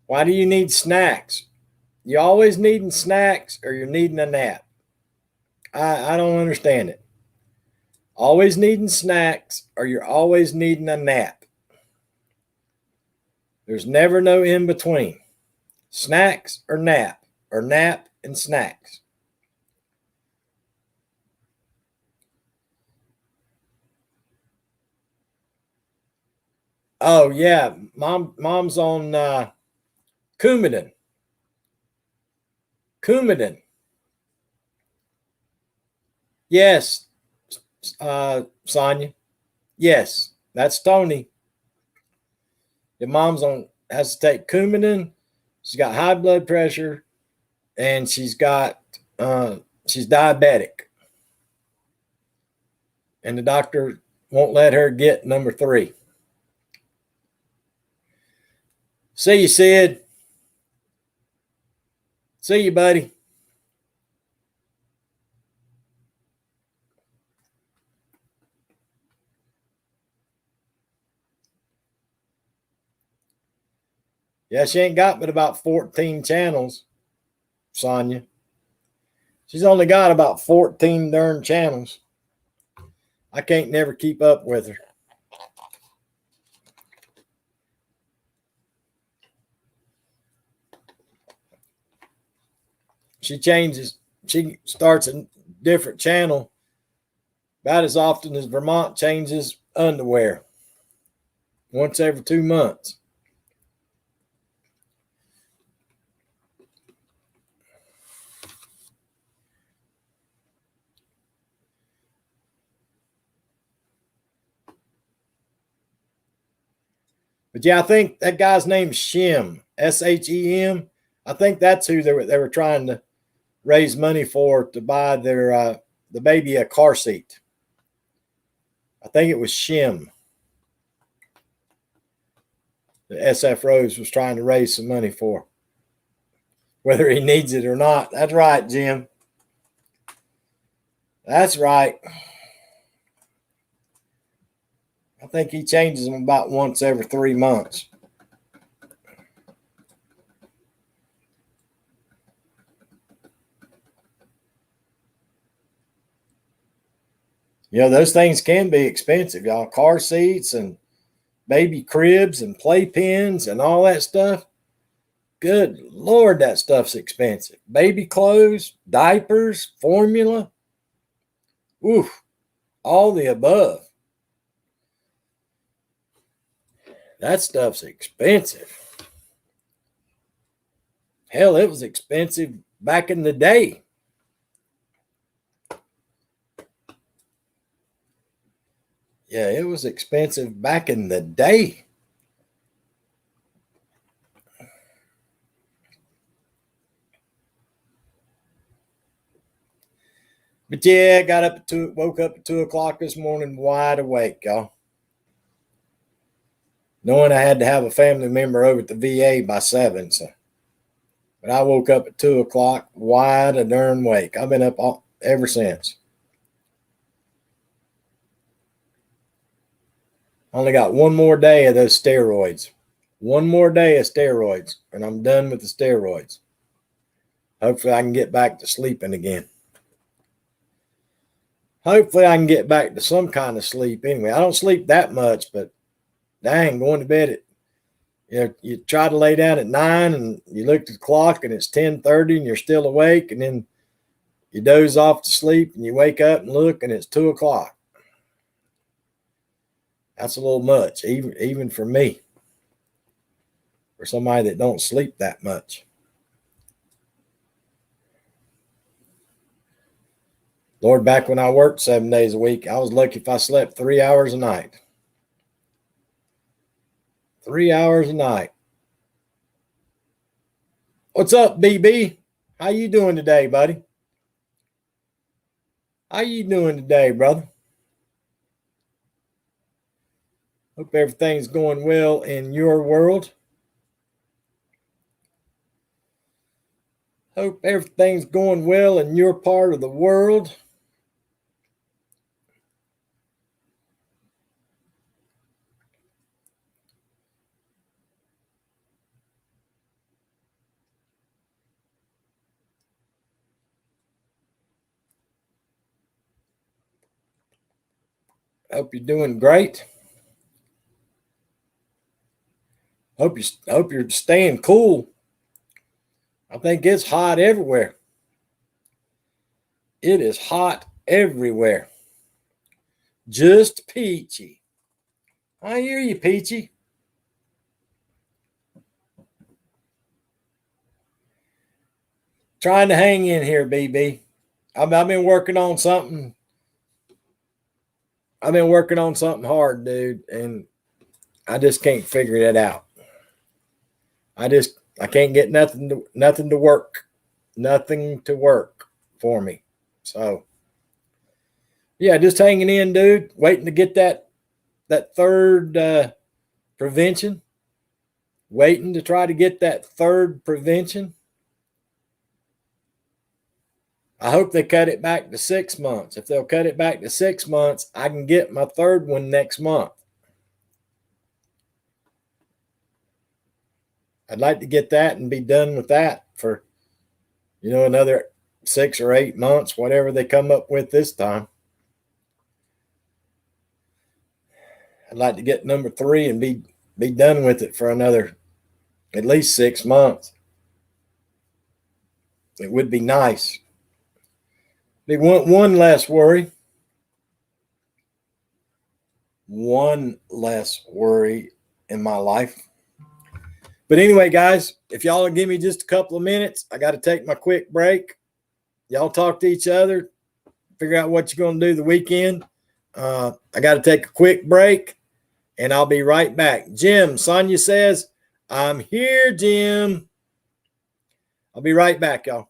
Why do you need snacks? You always needing snacks or you're needing a nap. I don't understand it. Always needing snacks or you're always needing a nap. There's never no in between. Snacks or nap and snacks. Oh yeah, mom's on Coumadin. Coumadin. Yes, Sonia. Yes, that's Tony. Your mom's on has to take Coumadin. She's got high blood pressure, and she's diabetic, and the doctor won't let her get number 3. See you, Sid. See you, buddy. Yeah, she ain't got but about 14 channels, Sonia. She's only got about 14 darn channels. I can't never keep up with her. She starts a different channel about as often as Vermont changes underwear. Once every 2 months. But yeah, I think that guy's name's Shem, Shem. I think that's who they were trying to raise money for to buy the baby a car seat. I think it was Shem. The SF Rose was trying to raise some money for, whether he needs it or not. That's right, Jim. That's right. I think he changes them about once every 3 months. Those things can be expensive, y'all. Car seats and baby cribs and playpens and all that stuff. Good Lord, that stuff's expensive. Baby clothes, diapers, formula. Oof, all the above. That stuff's expensive. Hell, it was expensive back in the day. Yeah, it was expensive back in the day. But yeah, woke up at 2 o'clock this morning wide awake, y'all. Knowing I had to have a family member over at the VA by 7. But I woke up at 2 o'clock wide a darn awake. I've been up ever since. Only got one more day of those steroids. One more day of steroids, and I'm done with the steroids. Hopefully I can get back to sleeping again. Hopefully I can get back to some kind of sleep anyway. I don't sleep that much, but dang, going to bed at You try to lay down at 9 and you look at the clock and it's 10:30 and you're still awake, and then you doze off to sleep and you wake up and look and it's 2 o'clock. That's a little much, even for me, for somebody that don't sleep that much. Lord, back when I worked 7 days a week, I was lucky if I slept 3 hours a night. 3 hours a night. What's up, BB? How you doing today, buddy? How you doing today, brother? Hope everything's going well in your world. Hope everything's going well in your part of the world. Hope you're doing great. Hope you're staying cool. I think it's hot everywhere. It is hot everywhere. Just peachy. I hear you, Peachy. Trying to hang in here, BB. I've been working on something. I've been working on something hard, dude, and I just can't figure that out. I can't get nothing to work. Nothing to work for me. So yeah, just hanging in, dude. Waiting to get that third prevention. Waiting to try to get that third prevention. I hope they cut it back to 6 months. If they'll cut it back to 6 months, I can get my third one next month. I'd like to get that and be done with that for, another 6 or 8 months, whatever they come up with this time. I'd like to get number 3 and be done with it for another at least 6 months. It would be nice. Be one less worry. One less worry in my life. But anyway, guys, if y'all will give me just a couple of minutes, I got to take my quick break. Y'all talk to each other, figure out what you're going to do the weekend. I got to take a quick break, and I'll be right back. Jim, Sonia says, I'm here, Jim. I'll be right back, y'all.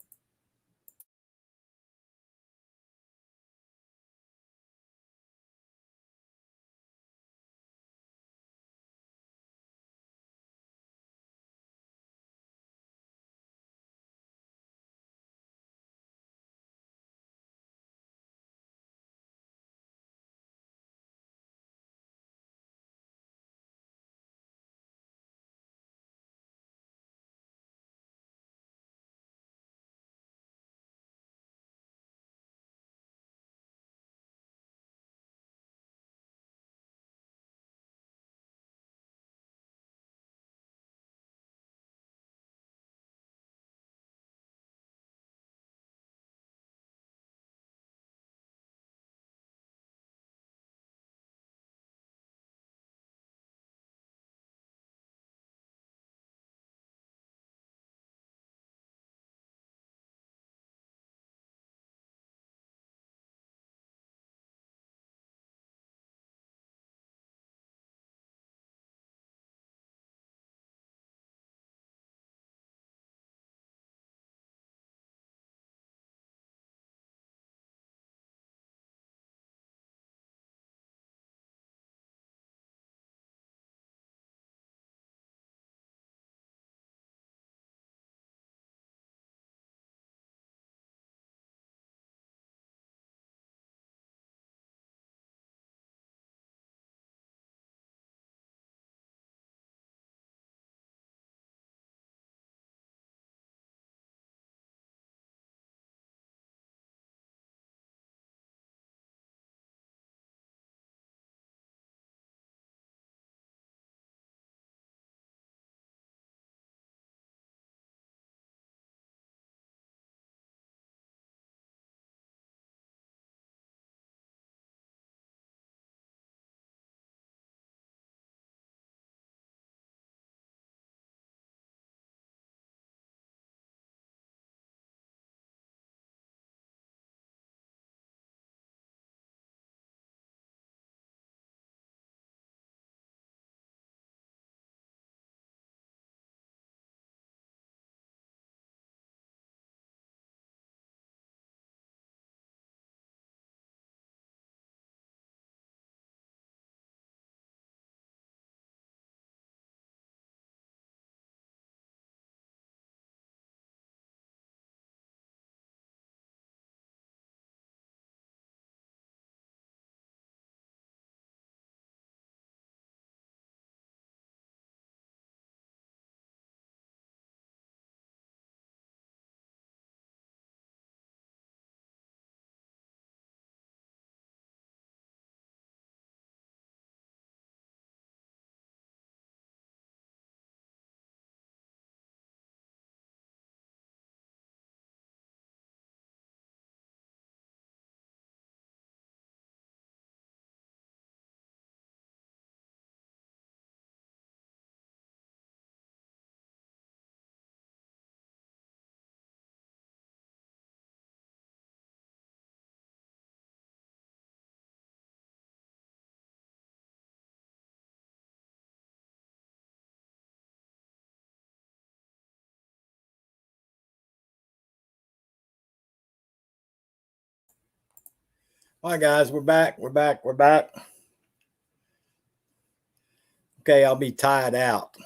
All right, guys, we're back. Okay, I'll be tied out.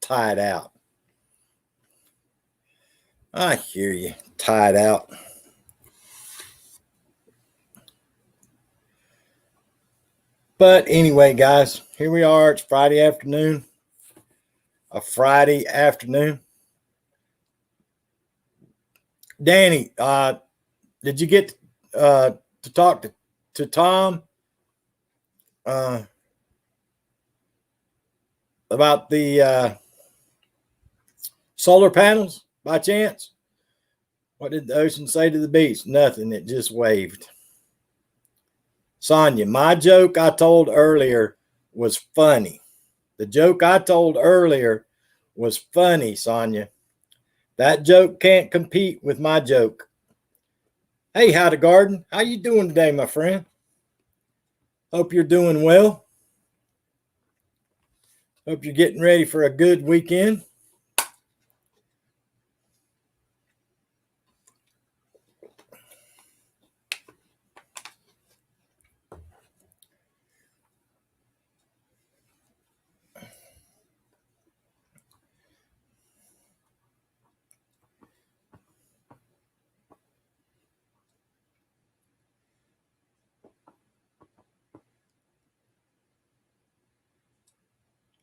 Tied out. I hear you. Tied out. But anyway, guys, here we are. It's Friday afternoon. A Friday afternoon. Danny, did you get to talk to Tom about the solar panels by chance? What did the ocean say to the beach? Nothing. It just waved. Sonia, my joke I told earlier was funny. The joke I told earlier was funny, Sonia. That joke can't compete with my joke. Hey, Howdy Garden. How you doing today, my friend? Hope you're doing well. Hope you're getting ready for a good weekend.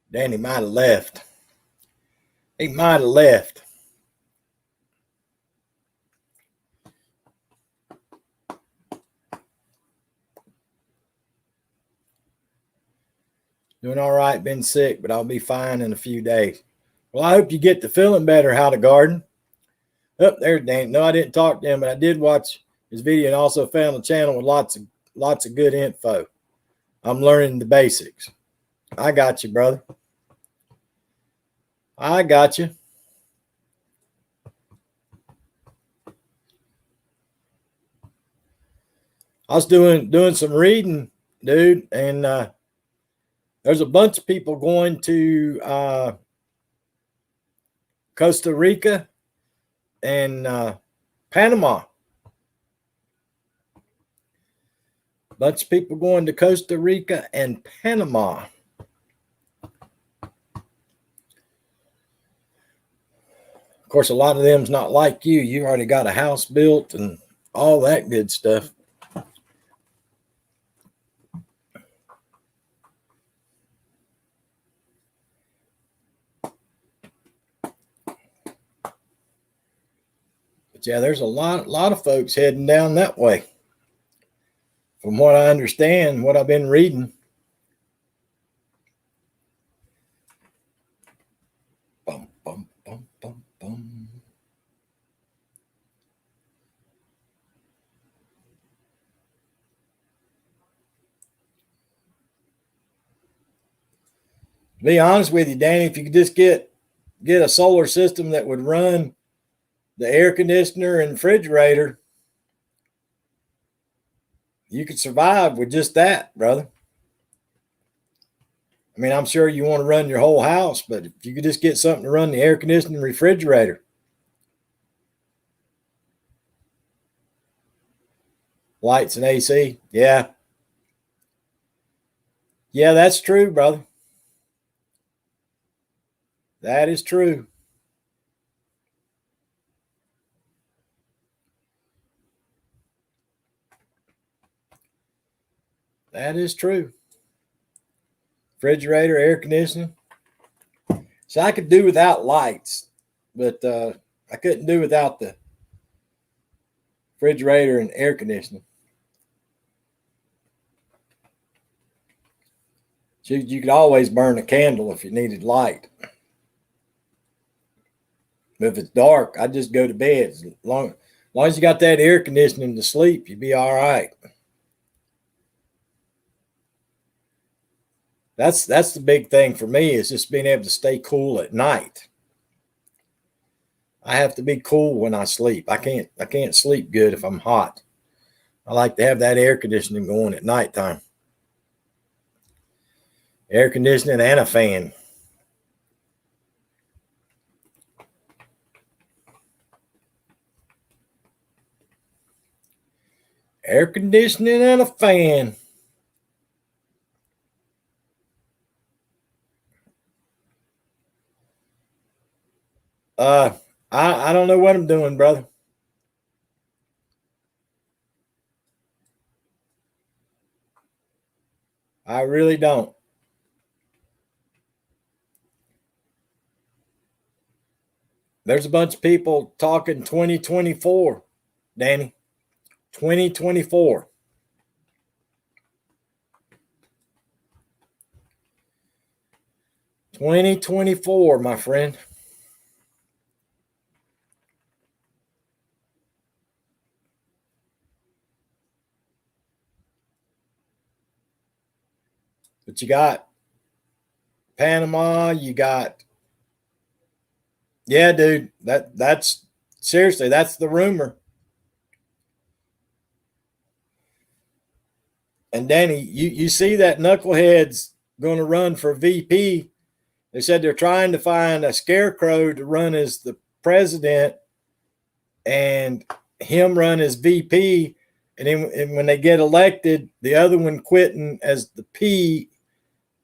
Danny might have left. He might have left. Doing all right, been sick, but I'll be fine in a few days. Well, I hope you get to feeling better, Howdy Garden. Oh, there's Danny. No, I didn't talk to him, but I did watch his video and also found a channel with lots of good info. I'm learning the basics. I got you, brother. I got you. I was doing some reading, dude, and there's a bunch of people going to Costa Rica and Panama. Bunch of people going to Costa Rica and Panama. Of course, a lot of them's not like you. You already got a house built and all that good stuff. But yeah, there's a lot of folks heading down that way. From what I understand, what I've been reading. Bum, bum, bum, bum, bum. To be honest with you, Danny, if you could just get a solar system that would run the air conditioner and refrigerator, you could survive with just that, brother. I mean, I'm sure you want to run your whole house, but if you could just get something to run the air conditioner and refrigerator. Lights and AC. Yeah. Yeah, that's true, brother. That is true. That is true. Refrigerator, air conditioning. So I could do without lights, but I couldn't do without the refrigerator and air conditioning. So you could always burn a candle if you needed light. But if it's dark, I just go to bed. As long as you got that air conditioning to sleep, you'd be all right. That's the big thing for me is just being able to stay cool at night. I have to be cool when I sleep. I can't sleep good if I'm hot. I like to have that air conditioning going at nighttime. Air conditioning and a fan. Air conditioning and a fan. I don't know what I'm doing, brother. I really don't. There's a bunch of people talking 2024, Danny. 2024. My friend. But you got Panama, you got, yeah, dude. That's seriously, that's the rumor. And Danny, you see that knucklehead's going to run for VP. They said they're trying to find a scarecrow to run as the president and him run as VP. And then when they get elected, the other one quitting as the P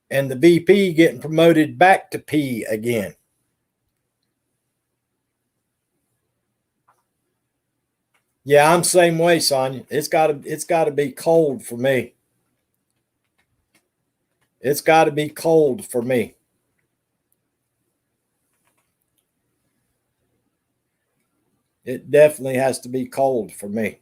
and the VP getting promoted back to P again. Yeah, I'm same way, Sonya. It's gotta be cold for me. It's gotta be cold for me. It definitely has to be cold for me.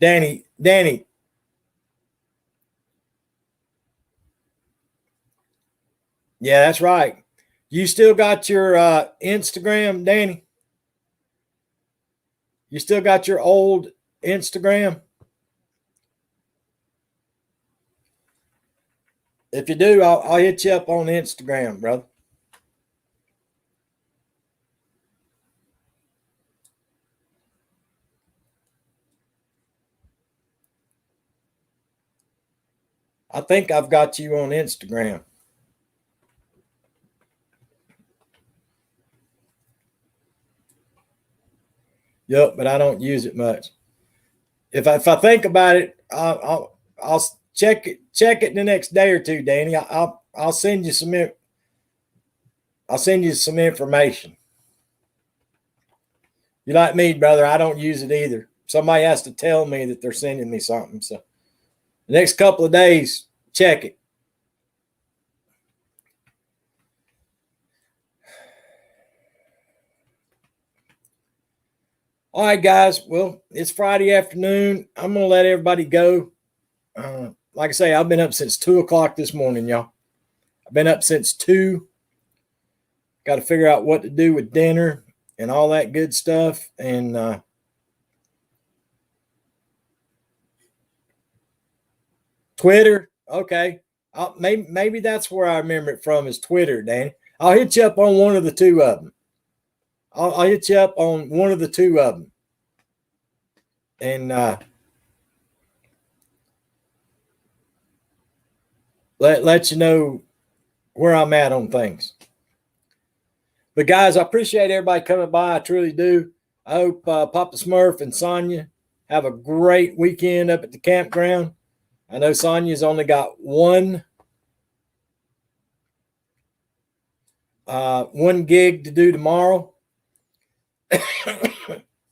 Danny. Yeah, that's right. You still got your Instagram, Danny? You still got your old Instagram? If you do, I'll hit you up on Instagram, brother. I think I've got you on Instagram. Yep, but I don't use it much. If I think about it, I'll check it the next day or two, Danny. I'll send you some information. You like me, brother? I don't use it either. Somebody has to tell me that they're sending me something. So the next couple of days, check it. All right, guys. Well, it's Friday afternoon. I'm going to let everybody go. Like I say, I've been up since 2 o'clock this morning, y'all. I've been up since 2. Got to figure out what to do with dinner and all that good stuff. And Twitter. Okay. Maybe that's where I remember it from is Twitter, Danny. I'll hit you up on one of the two of them. I'll hit you up on one of the two of them. And let you know where I'm at on things. But guys, I appreciate everybody coming by. I truly do. I hope Papa Smurf and Sonya have a great weekend up at the campground. I know Sonya's only got one gig to do tomorrow.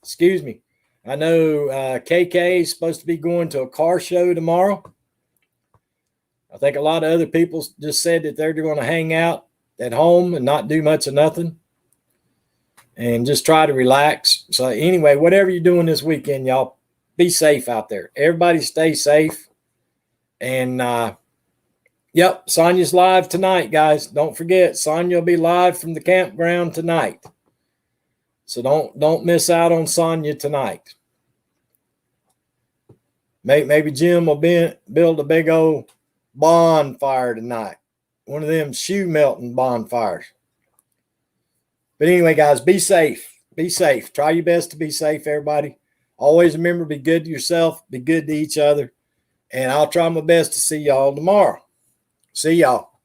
Excuse me. I know KK is supposed to be going to a car show tomorrow. I think a lot of other people just said that they're going to hang out at home and not do much of nothing and just try to relax. So anyway, whatever you're doing this weekend, y'all, be safe out there. Everybody stay safe. And yep, Sonya's live tonight, guys. Don't forget, Sonya will be live from the campground tonight. So don't miss out on Sonya tonight. Maybe Jim will build a big old bonfire tonight. One of them shoe melting bonfires. But anyway, guys, be safe. Be safe. Try your best to be safe, everybody. Always remember, be good to yourself. Be good to each other. And I'll try my best to see y'all tomorrow. See y'all.